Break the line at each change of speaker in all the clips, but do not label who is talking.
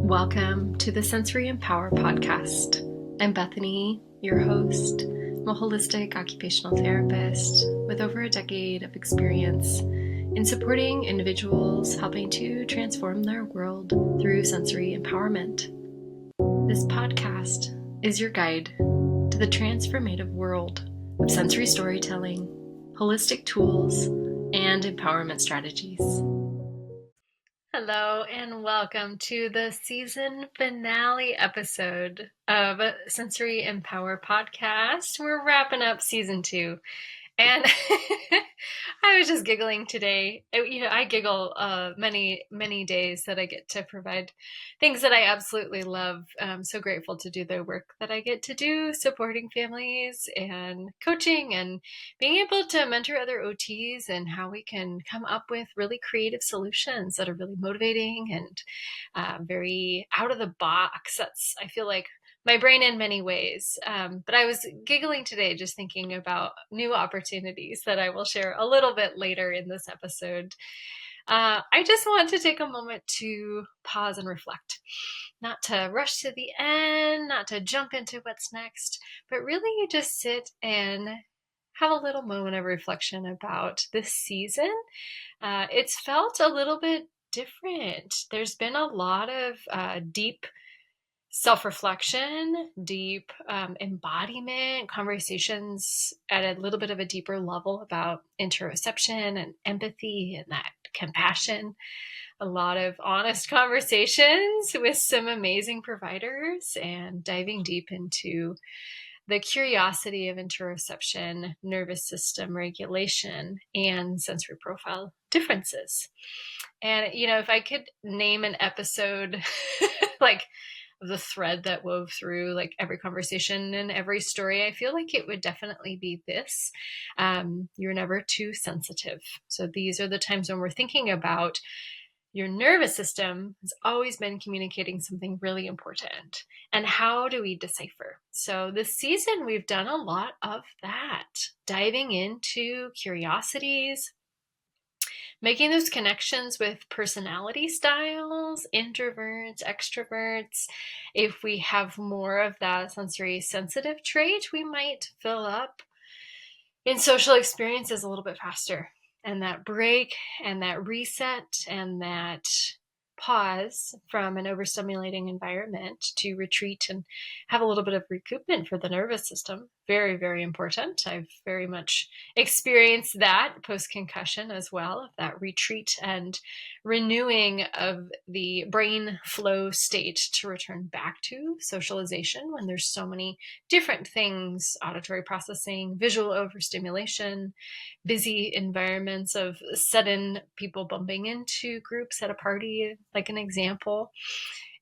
Welcome to the Sensory Empower podcast. I'm Bethany, your host. I'm a holistic occupational therapist with over a decade of experience in supporting individuals helping to transform their world through sensory empowerment. This podcast is your guide to the transformative world of sensory storytelling, holistic tools, and empowerment strategies. Hello and welcome to the season finale episode of Sensory Empower podcast. We're wrapping up season 2. And I was just giggling today. I giggle many days that I get to provide things that I absolutely love. I'm so grateful to do the work that I get to do, supporting families and coaching and being able to mentor other OTs and how we can come up with really creative solutions that are really motivating and very out of the box. I feel like my brain in many ways. But I was giggling today just thinking about new opportunities that I will share a little bit later in this episode. I just want to take a moment to pause and reflect, not to rush to the end, not to jump into what's next, but really just sit and have a little moment of reflection about this season. It's felt a little bit different. There's been a lot of deep self-reflection, deep embodiment, conversations at a little bit of a deeper level about interoception and empathy and that compassion. A lot of honest conversations with some amazing providers and diving deep into the curiosity of interoception, nervous system regulation, and sensory profile differences. And, if I could name an episode like the thread that wove through like every conversation and every story, I feel like it would definitely be this. You're never too sensitive. So these are the times when we're thinking about your nervous system has always been communicating something really important. And how do we decipher? So this season, we've done a lot of that, diving into curiosities, making those connections with personality styles, introverts, extroverts. If we have more of that sensory sensitive trait, we might fill up in social experiences a little bit faster. And that break and that reset and that pause from an overstimulating environment to retreat and have a little bit of recoupment for the nervous system. Very, very important. I've very much experienced that post-concussion as well, that retreat and renewing of the brain flow state to return back to socialization when there's so many different things, auditory processing, visual overstimulation, busy environments of sudden people bumping into groups at a party, like an example.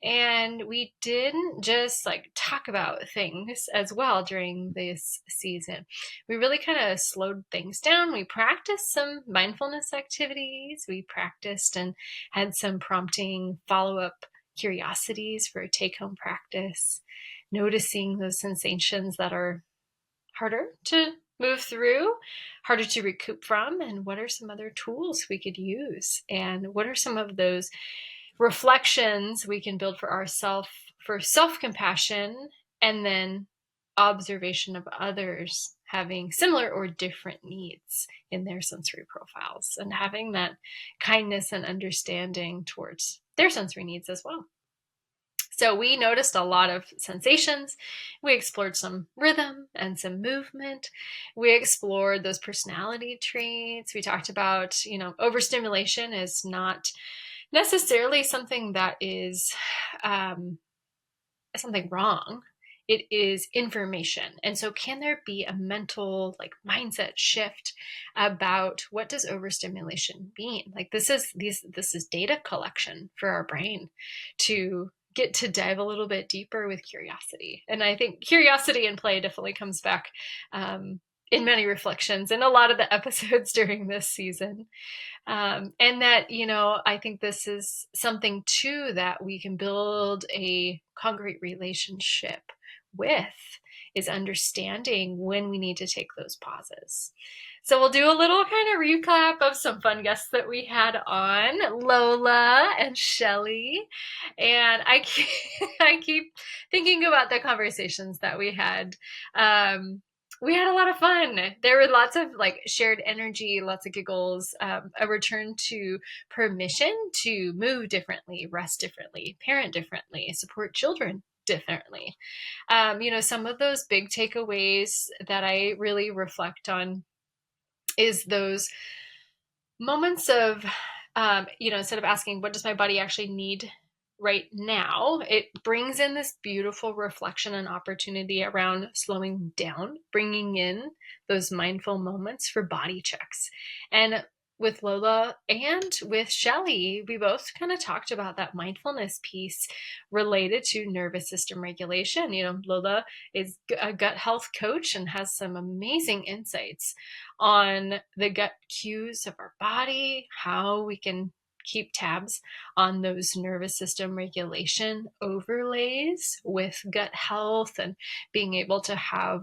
And we didn't just talk about things as well during this season. We really kind of slowed things down. We practiced some mindfulness activities. We practiced and had some prompting follow-up curiosities for a take-home practice, noticing those sensations that are harder to move through, harder to recoup from, and what are some other tools we could use, and what are some of those reflections we can build for ourselves for self-compassion, and then observation of others having similar or different needs in their sensory profiles, and having that kindness and understanding towards their sensory needs as well. So we noticed a lot of sensations. We explored some rhythm and some movement. We explored those personality traits. We talked about, overstimulation is not necessarily something that is something wrong. It is information. And so can there be a mental mindset shift about what does overstimulation mean? This is data collection for our brain to get to dive a little bit deeper with curiosity. And I think curiosity in play definitely comes back in many reflections in a lot of the episodes during this season. And that, I think this is something too that we can build a concrete relationship with, is understanding when we need to take those pauses. So we'll do a little kind of recap of some fun guests that we had on, Lola and Shelly. And I keep thinking about the conversations that we had. We had a lot of fun. There were lots of like shared energy, lots of giggles, a return to permission to move differently, rest differently, parent differently, support children differently. Some of those big takeaways that I really reflect on is those moments of, instead of asking, what does my body actually need right now, it brings in this beautiful reflection and opportunity around slowing down, bringing in those mindful moments for body checks. And with Lola and with Shelly, we both kind of talked about that mindfulness piece related to nervous system regulation. Lola is a gut health coach and has some amazing insights on the gut cues of our body, how we can keep tabs on those nervous system regulation overlays with gut health and being able to have,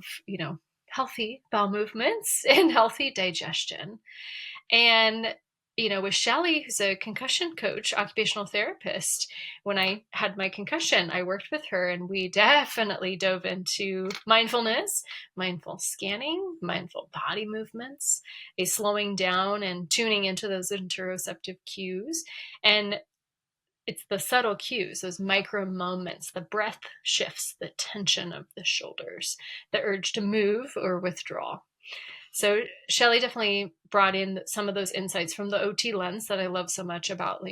healthy bowel movements and healthy digestion. And with Shelly, who's a concussion coach, occupational therapist, when I had my concussion, I worked with her and we definitely dove into mindfulness, mindful scanning, mindful body movements, a slowing down and tuning into those interoceptive cues. And it's the subtle cues, those micro moments, the breath shifts, the tension of the shoulders, the urge to move or withdraw. So Shelly definitely brought in some of those insights from the OT lens that I love so much about,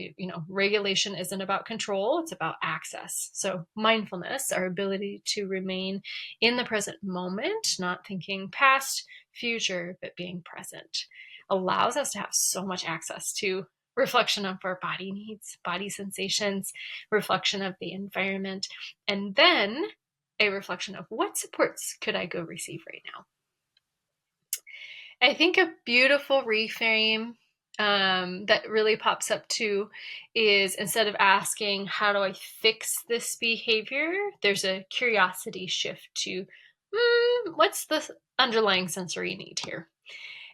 regulation isn't about control, it's about access. So mindfulness, our ability to remain in the present moment, not thinking past, future, but being present, allows us to have so much access to reflection of our body needs, body sensations, reflection of the environment, and then a reflection of what supports could I go receive right now. I think a beautiful reframe that really pops up too is, instead of asking, how do I fix this behavior? There's a curiosity shift to, what's the underlying sensory need here?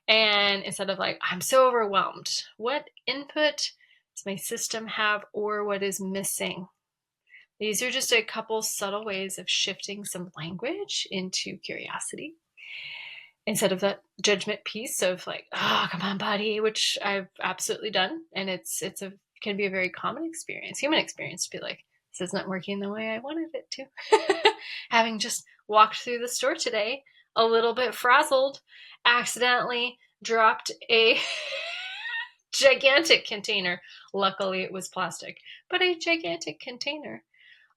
And instead of like, I'm so overwhelmed, what input does my system have, or what is missing? These are just a couple subtle ways of shifting some language into curiosity, instead of that judgment piece of like, oh, come on, body, which I've absolutely done. And it can be a very common experience, human experience, to be like, this isn't working the way I wanted it to. Having just walked through the store today, a little bit frazzled, accidentally dropped a gigantic container. Luckily it was plastic, but a gigantic container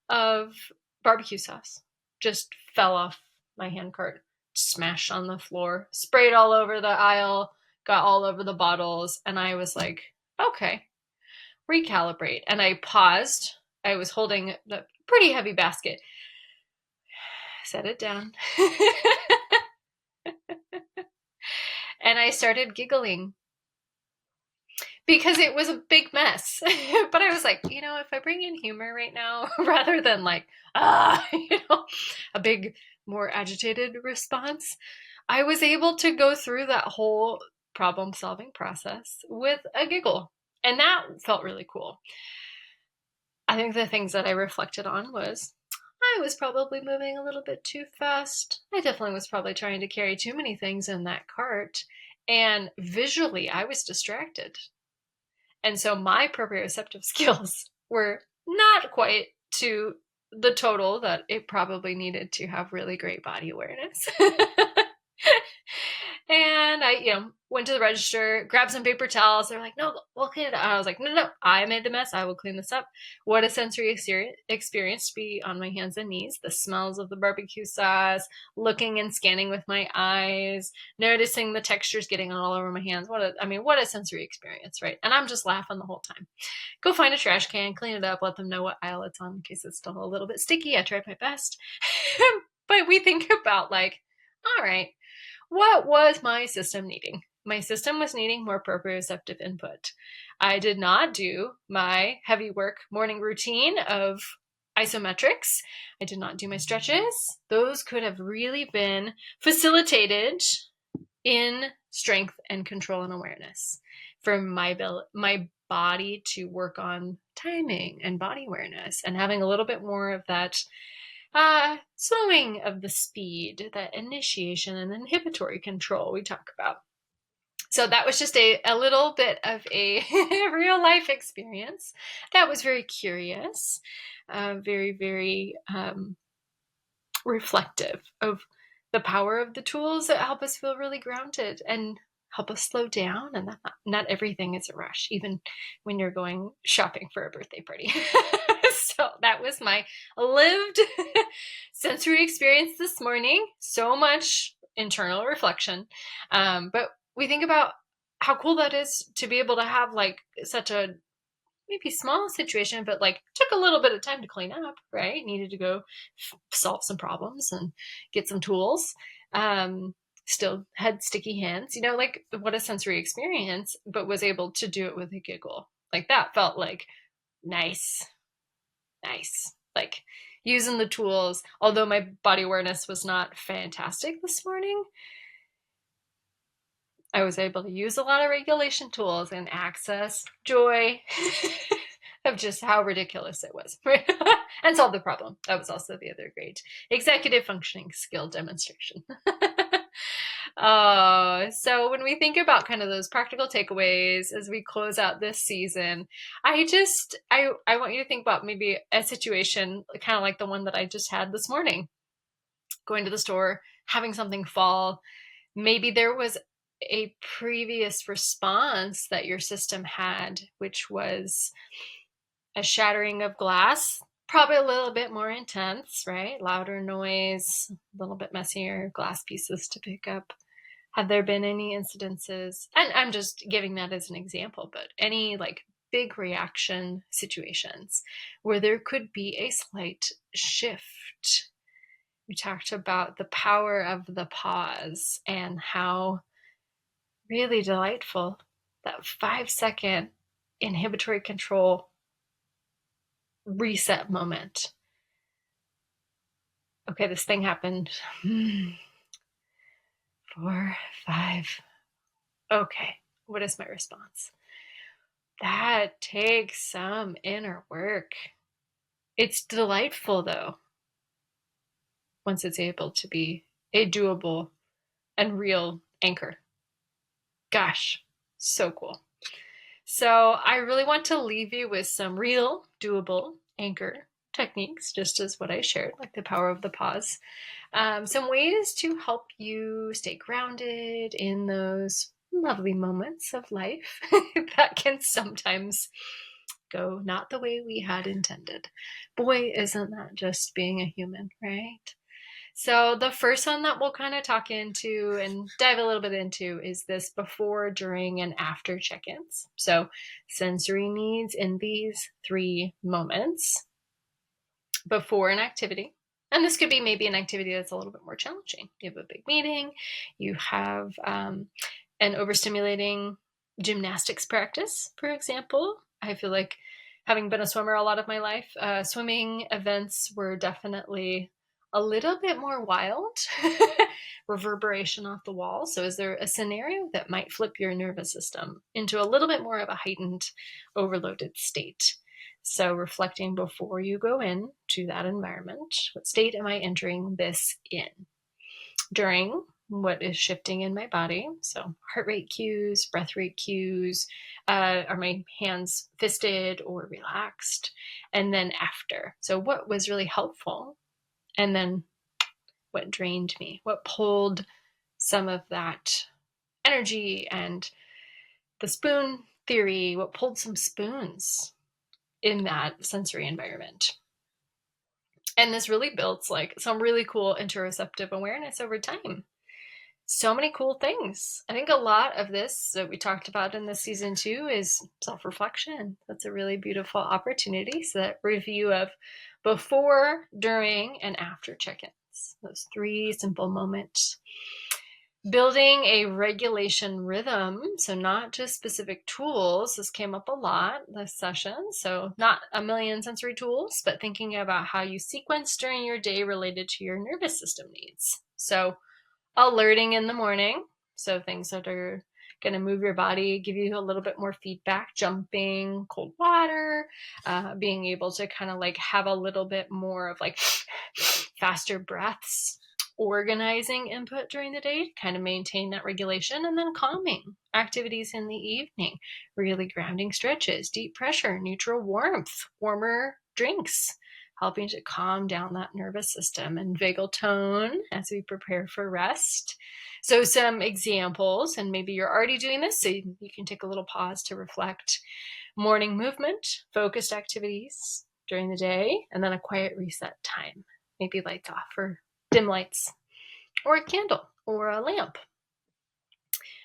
of barbecue sauce just fell off my hand cart, smashed on the floor, sprayed all over the aisle, got all over the bottles. And I was like, okay, recalibrate. And I paused. I was holding a pretty heavy basket. Set it down. And I started giggling because it was a big mess. But I was like, if I bring in humor right now, rather than like, a big, more agitated response, I was able to go through that whole problem solving process with a giggle. And that felt really cool. I think the things that I reflected on was, I was probably moving a little bit too fast. I definitely was probably trying to carry too many things in that cart. And visually, I was distracted. And so my proprioceptive skills were not quite to the total that it probably needed to have really great body awareness. And I, went to the register, grabbed some paper towels. They're like, no, we'll clean it up. I was like, no, I made the mess. I will clean this up. What a sensory experience to be on my hands and knees. The smells of the barbecue sauce, looking and scanning with my eyes, noticing the textures getting all over my hands. What a sensory experience, right? And I'm just laughing the whole time. Go find a trash can, clean it up, let them know what aisle it's on in case it's still a little bit sticky. I tried my best. But we think about like, all right, what was my system needing? My system was needing more proprioceptive input. I did not do my heavy work morning routine of isometrics. I did not do my stretches. Those could have really been facilitated in strength and control and awareness, for my body to work on timing and body awareness, and having a little bit more of that slowing of the speed, that initiation and inhibitory control we talk about. So that was just a little bit of a real life experience that was very curious, very, very reflective of the power of the tools that help us feel really grounded and help us slow down, and that not everything is a rush, even when you're going shopping for a birthday party. So that was my lived sensory experience this morning. So much internal reflection. But we think about how cool that is to be able to have like such a maybe small situation, but like took a little bit of time to clean up, right? Needed to go solve some problems and get some tools. Still had sticky hands, like what a sensory experience, but was able to do it with a giggle. Like that felt like nice. Like using the tools, although my body awareness was not fantastic this morning, I was able to use a lot of regulation tools and access joy of just how ridiculous it was, and solve the problem. That was also the other great executive functioning skill demonstration. So when we think about kind of those practical takeaways as we close out this season, I want you to think about maybe a situation kind of like the one that I just had this morning, going to the store, having something fall. Maybe there was a previous response that your system had, which was a shattering of glass, probably a little bit more intense, right? Louder noise, a little bit messier glass pieces to pick up. Have there been any incidences? And I'm just giving that as an example, but any like big reaction situations where there could be a slight shift. We talked about the power of the pause and how really delightful that 5-second inhibitory control reset moment. Okay, this thing happened. 4, 5. Okay, what is my response? That takes some inner work. It's delightful though, once it's able to be a doable and real anchor. Gosh, so cool. So I really want to leave you with some real doable anchor techniques, just as what I shared, like the power of the pause. Some ways to help you stay grounded in those lovely moments of life that can sometimes go not the way we had intended. Boy, isn't that just being a human, right? So the first one that we'll kind of talk into and dive a little bit into is this before, during, and after check-ins. So sensory needs in these 3 moments: before an activity. And this could be maybe an activity that's a little bit more challenging. You have a big meeting, you have an overstimulating gymnastics practice, for example. I feel like, having been a swimmer a lot of my life, swimming events were definitely a little bit more wild, reverberation off the wall. So is there a scenario that might flip your nervous system into a little bit more of a heightened, overloaded state? So reflecting before you go in to that environment, what state am I entering this in? During, what is shifting in my body? So heart rate cues, breath rate cues, are my hands fisted or relaxed? And then after, so what was really helpful? And then what drained me? What pulled some of that energy? And the spoon theory, what pulled some spoons in that sensory environment? And this really builds like some really cool interoceptive awareness over time. So many cool things. I think a lot of this that we talked about in this season 2 is self-reflection. That's a really beautiful opportunity. So that review of before, during, and after check-ins. Those 3 simple moments. Building a regulation rhythm, so not just specific tools. This came up a lot this session, so not a million sensory tools, but thinking about how you sequence during your day related to your nervous system needs. So alerting in the morning, So things that are going to move your body, give you a little bit more feedback, jumping, cold water, being able to kind of like have a little bit more of like faster breaths, organizing input during the day, kind of maintain that regulation, and then calming activities in the evening, really grounding stretches, deep pressure, neutral warmth, warmer drinks, helping to calm down that nervous system, and vagal tone as we prepare for rest. So some examples, and maybe you're already doing this, so you can take a little pause to reflect. Morning movement, focused activities during the day, and then a quiet reset time. Maybe lights off or dim lights, or a candle or a lamp.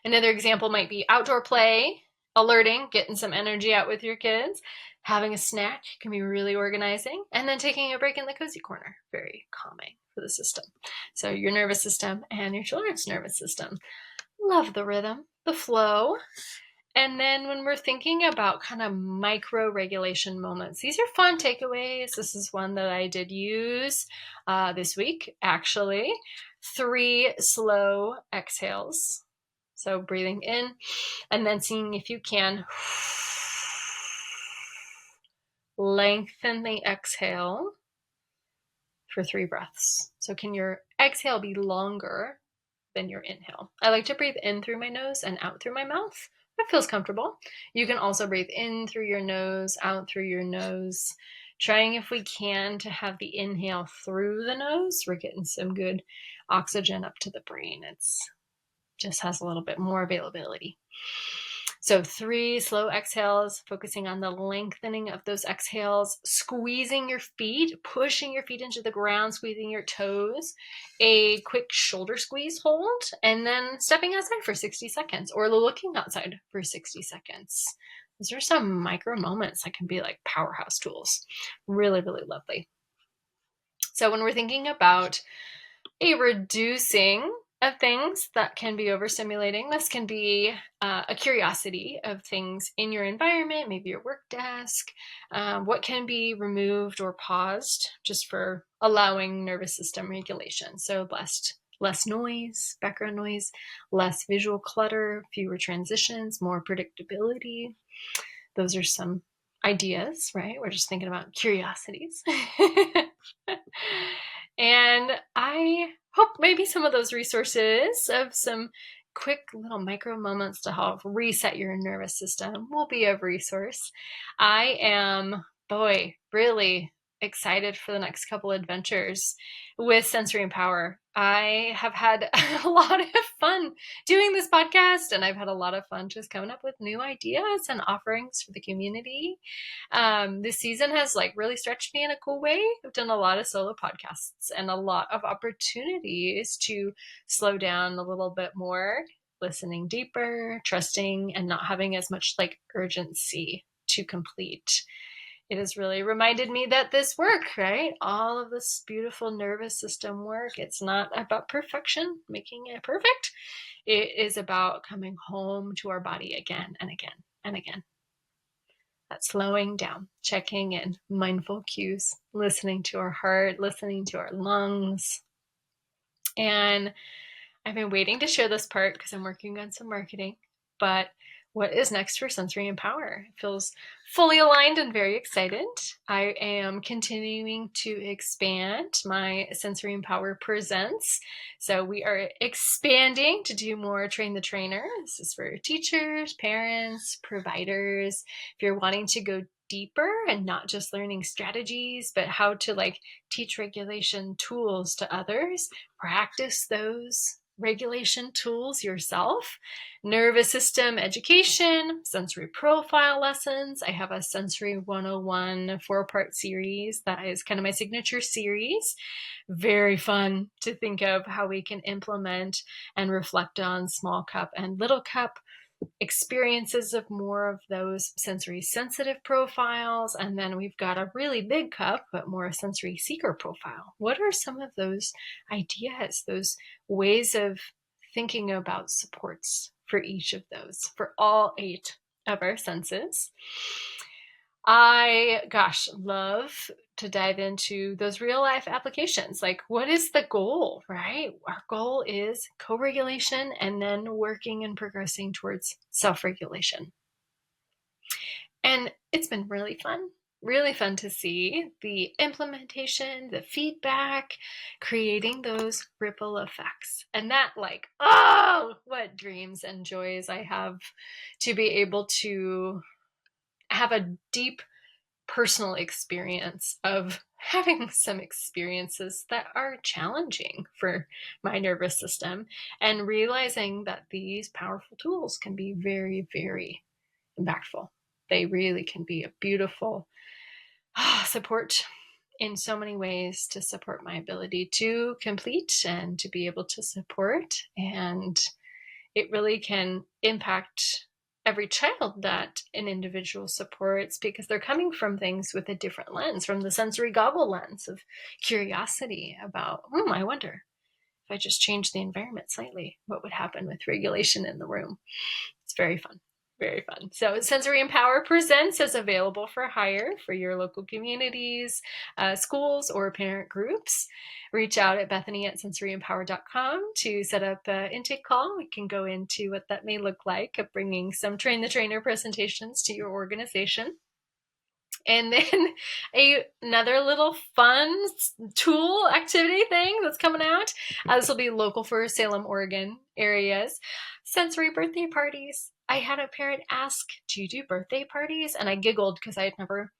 Another example might be outdoor play, alerting, getting some energy out with your kids. Having a snack can be really organizing, and then taking a break in the cozy corner, very calming for the system. So your nervous system and your children's nervous system love the rhythm, the flow. And then when we're thinking about kind of micro regulation moments, these are fun takeaways. This is one that I did use this week, actually. 3 slow exhales. So breathing in and then seeing if you can lengthen the exhale for 3 breaths. So can your exhale be longer than your inhale? I like to breathe in through my nose and out through my mouth. That feels comfortable. You can also breathe in through your nose, out through your nose. Trying, if we can, to have the inhale through the nose. We're getting some good oxygen up to the brain. It's just has a little bit more availability. So 3 slow exhales, focusing on the lengthening of those exhales, squeezing your feet, pushing your feet into the ground, squeezing your toes, a quick shoulder squeeze hold, and then stepping outside for 60 seconds or looking outside for 60 seconds. Those are some micro moments that can be like powerhouse tools. Really, really lovely. So when we're thinking about a reducing of things that can be overstimulating, this can be a curiosity of things in your environment, maybe your work desk, what can be removed or paused just for allowing nervous system regulation. So less noise, background noise, less visual clutter, fewer transitions, more predictability. Those are some ideas, right? We're just thinking about curiosities. And I hope maybe some of those resources of some quick little micro moments to help reset your nervous system will be of resource. I am, really excited for the next couple adventures with Sensory Empower. I have had a lot of fun doing this podcast, and I've had a lot of fun just coming up with new ideas and offerings for the community. This season has like really stretched me in a cool way. I've done a lot of solo podcasts and a lot of opportunities to slow down a little bit more, listening deeper, trusting, and not having as much like urgency to complete. It has really reminded me that this work, right? All of this beautiful nervous system work, it's not about perfection, making it perfect. It is about coming home to our body again and again and again. That slowing down, checking in, mindful cues, listening to our heart, listening to our lungs. And I've been waiting to share this part because I'm working on some marketing, but what is next for Sensory Empower? It feels fully aligned and very excited. I am continuing to expand my Sensory Empower Presents. So we are expanding to do more Train the Trainer. This is for teachers, parents, providers. If you're wanting to go deeper and not just learning strategies, but how to like teach regulation tools to others, practice those regulation tools yourself, nervous system education, sensory profile lessons. I have a Sensory 101 4-part series that is kind of my signature series. Very fun to think of how we can implement and reflect on small cup and little cup experiences of more of those sensory sensitive profiles. And then we've got a really big cup, but more a sensory seeker profile. What are some of those ideas, those ways of thinking about supports for each of those, for all 8 of our senses? love to dive into those real life applications. Like, what is the goal, right? Our goal is co-regulation and then working and progressing towards self-regulation. And it's been really fun to see the implementation, the feedback, creating those ripple effects. And that, like, oh, what dreams and joys I have to be able to have a deep personal experience of having some experiences that are challenging for my nervous system, and realizing that these powerful tools can be very, very impactful. They really can be a beautiful support in so many ways to support my ability to complete and to be able to support. And it really can impact every child that an individual supports, because they're coming from things with a different lens, from the sensory goggle lens of curiosity about, I wonder if I just change the environment slightly, what would happen with regulation in the room? It's very fun. Very fun. So Sensory Empower Presents is available for hire for your local communities, schools, or parent groups. Reach out at Bethany@sensoryempower.com to set up an intake call. We can go into what that may look like of bringing some Train the Trainer presentations to your organization. And then another little fun tool activity thing that's coming out. This will be local for Salem, Oregon areas. Sensory birthday parties. I had a parent ask, do you do birthday parties? And I giggled because I had never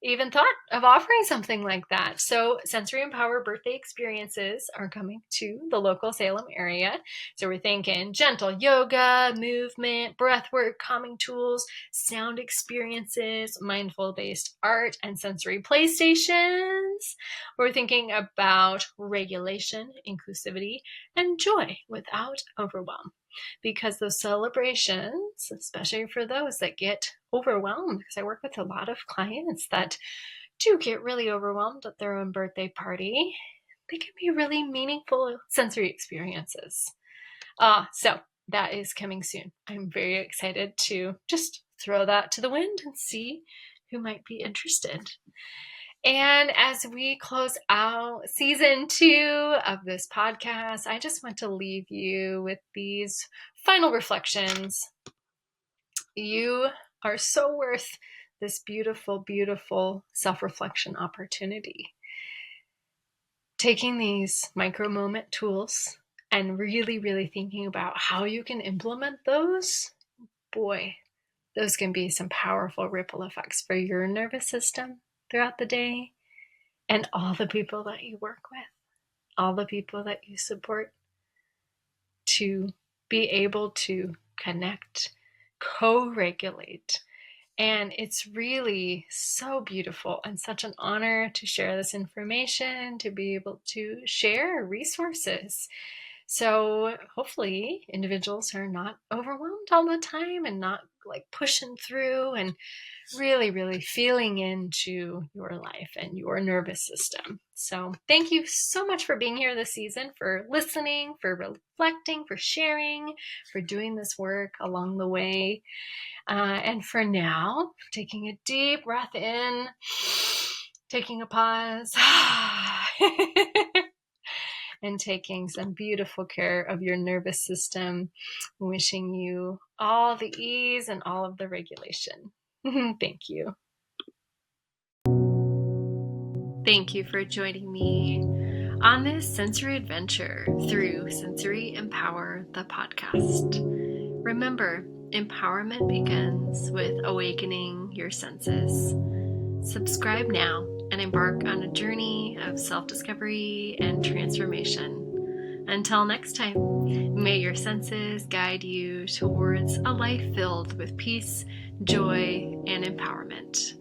even thought of offering something like that. So Sensory Empower birthday experiences are coming to the local Salem area. So we're thinking gentle yoga, movement, breath work, calming tools, sound experiences, mindful-based art, and sensory playstations. We're thinking about regulation, inclusivity, and joy without overwhelm. Because those celebrations, especially for those that get overwhelmed, because I work with a lot of clients that do get really overwhelmed at their own birthday party, they can be really meaningful sensory experiences. So that is coming soon. I'm very excited to just throw that to the wind and see who might be interested. And as we close out season 2 of this podcast, I just want to leave you with these final reflections. You are so worth this beautiful, beautiful self-reflection opportunity. Taking these micro moment tools and really, really thinking about how you can implement those, boy, those can be some powerful ripple effects for your nervous system throughout the day, and all the people that you work with, all the people that you support, to be able to connect, co-regulate. And it's really so beautiful and such an honor to share this information, to be able to share resources. So hopefully individuals are not overwhelmed all the time and not like pushing through, and really, really feeling into your life and your nervous system. So thank you so much for being here this season, for listening, for reflecting, for sharing, for doing this work along the way. And for now, taking a deep breath in, taking a pause, and taking some beautiful care of your nervous system. Wishing you all the ease and all of the regulation. Thank you. Thank you for joining me on this sensory adventure through Sensory Empower, the podcast. Remember, empowerment begins with awakening your senses. Subscribe now and embark on a journey of self-discovery and transformation. Until next time, may your senses guide you towards a life filled with peace, joy, and empowerment.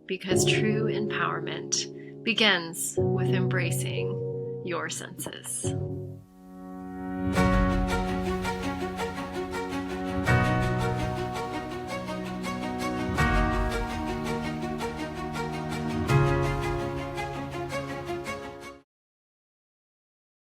Because true empowerment begins with embracing your senses.